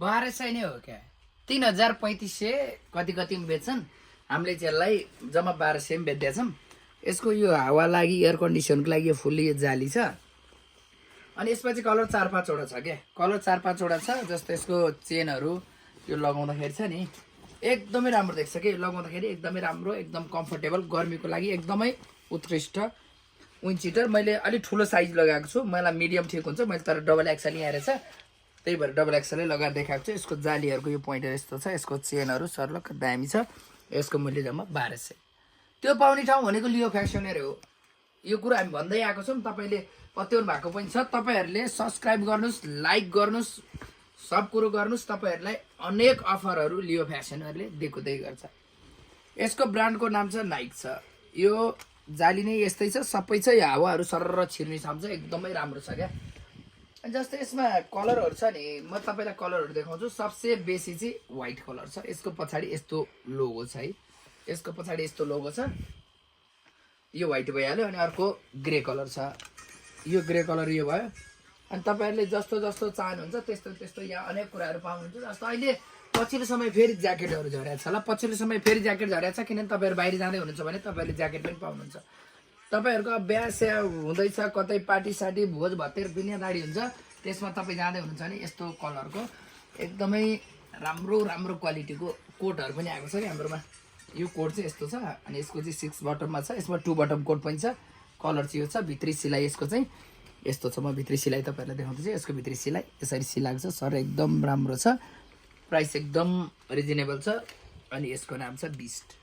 1200 नै हो क्या 3500 कति कति बेच्छन् हामीले चाहिँ यसलाई जम्मा 1200 बेच्दैछौँ यसको यो हावा लागि एयर कन्डिसनको लागि यो फुल्ली यो जाली छ अनि यसमा चाहिँ कलर 4-5 वटा छ क्या कलर 4-5 वटा छ जस्तो यसको चेनहरू यो लगाउँदाखेरि छ नि एकदमै राम्रो देख्छ कि लगाउँदाखेरि एकदमै राम्रो एकदम कम्फर्टेबल गर्मीको लागि एकदमै उत्कृष्ट विन्ड मैले अलिक ठुलो साइज लगाएको छु मलाई मिडियम ठिक हुन्छ मैले तर डबल एक्सएल यहाँ रहेछ त्यही भएर डबल एक्सएलै लगाएर देखाएको छु यसको जालीहरूको यो पोइन्टर यस्तो छ यसको चेनहरू सर्लक दामी छ यसको मूल्य जम्मा 1200 त्यो पाउने ठाउँ भनेको लियो फ्यासनर हो यो कुरा हामी भन्दै आएको छौँ तपाईँले पत्याउनु भएको पनि छ तपाईँहरूले सब्सक्राइब गर्नुहोस् लाइक गर्नुहोस् सब कुरो गर्नुहोस् तपाईँहरूलाई अनेक अफरहरू लियो फ्यासनरले दिँदै गर्छ यसको ब्रान्डको नाम छ नाइक छ यो जाली नै यस्तै छ सबै छ यो हावाहरू सरर छिर्ने क्षमता एकदमै राम्रो छ क्या जस्तै यसमा कलरहरू छ नि म तपाईँलाई कलरहरू देखाउँछु सबसे बेसी चाहिँ व्हाइट कलर छ यसको पछाडि यस्तो लोगो छ है यसको पछाडि यस्तो लोगो छ यो व्हाइट भइहाल्यो अनि अर्को ग्रे कलर छ यो ग्रे कलर यो भयो अनि तपाईँहरूले जस्तो जस्तो चाहनुहुन्छ त्यस्तो त्यस्तो यहाँ अनेक कुराहरू पाउनुहुन्छ जस्तो अहिले पछिल्लो समय फेरि ज्याकेटहरू झरेको छ ल पछिल्लो समय फेरि ज्याकेट झरेको छ किनभने तपाईँहरू बाहिर जाँदै हुनुहुन्छ भने तपाईँहरूले ज्याकेट पनि पाउनुहुन्छ तपाईँहरूको बिहा स्या हुँदैछ कतै पार्टी सार्टी भोज भतेर दुनियाँदारी हुन्छ त्यसमा तपाईँ जाँदै हुनुहुन्छ भने यस्तो कलरको एकदमै राम्रो राम्रो क्वालिटीको कोटहरू पनि आएको छ नि हाम्रोमा यो कोट चाहिँ यस्तो छ अनि यसको चाहिँ 6 बटममा छ यसमा 2 बटम कोट पनि छ कलर चाहिँ यो छ भित्री सिलाइ यसको चाहिँ यस्तो छ म भित्री सिलाइ तपाईँहरूलाई देखाउँदैछु यसको भित्री सिलाइ यसरी सिलाएको छ सर एकदम राम्रो छ प्राइस एकदम रिजनेबल छ अनि यसको नाम छ बिस्ट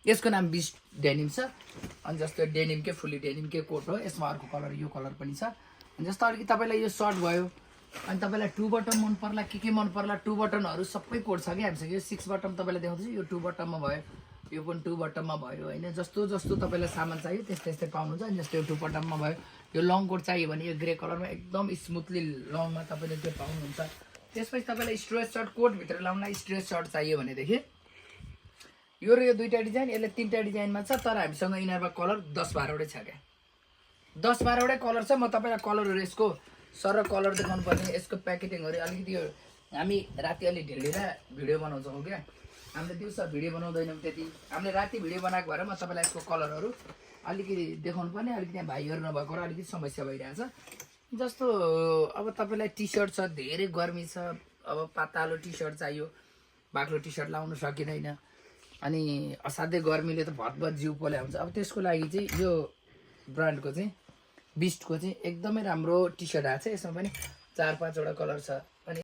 यसको नाम बिस्ट डेनिम छ अनि जस्तो डेनिमकै फुल्ली डेनिमकै कोट हो यसमा अर्को कलर यो कलर पनि छ अनि जस्तो अलिकति तपाईँलाई यो सर्ट भयो अनि तपाईँलाई 2 बटम मन पर्ला के मन पर्ला 2 बटनहरू सबै कोट छ कि हामीसँग यो 6 बटम तपाईँलाई देखाउँदैछु यो 2 बटममा भयो यो पनि 2 बटममा भयो होइन जस्तो जस्तो तपाईँलाई सामान चाहियो त्यस्तै त्यस्तै पाउनुहुन्छ अनि जस्तो यो 2 बटममा भयो यो लङ कोट चाहियो भने यो ग्रे कलरमा एकदम स्मुथली लङमा तपाईँले त्यो पाउनुहुन्छ त्यसपछि तपाईँलाई स्ट्रेच सर्ट कोटभित्र लाउनलाई स्ट्रेच सर्ट चाहियो भनेदेखि यो र यो दुईवटा डिजाइन यसले 3टा डिजाइनमा छ तर हामीसँग यिनीहरूमा कलर 10-12वटै छ क्या 10-12वटै कलर छ म तपाईँलाई कलरहरू यसको सर कलर देखाउनु पर्ने यसको प्याकेटिङहरू अलिकति यो हामी राति अलि ढिलेर भिडियो बनाउँछौँ क्या हामीले दिउँसो भिडियो बनाउँदैनौँ त्यति हामीले राति भिडियो बनाएको भएर म तपाईँलाई यसको कलरहरू अलिकति देखाउनु पर्ने अलिकति यहाँ भाइहरू नभएको अलिकति समस्या भइरहेछ जस्तो अब तपाईँलाई टी सर्ट छ धेरै गर्मी छ अब पातलो टी सर्ट चाहियो बाक्लो टी सर्ट लाउनु सकिँदैन अनि असाध्यै गर्मीले त भतभत जिउ पोल्याउँछ अब त्यसको लागि चाहिँ यो ब्रान्डको चाहिँ बिस्टको चाहिँ एकदमै राम्रो टी सर्ट आएको छ यसमा पनि 4-5 वटा कलर छ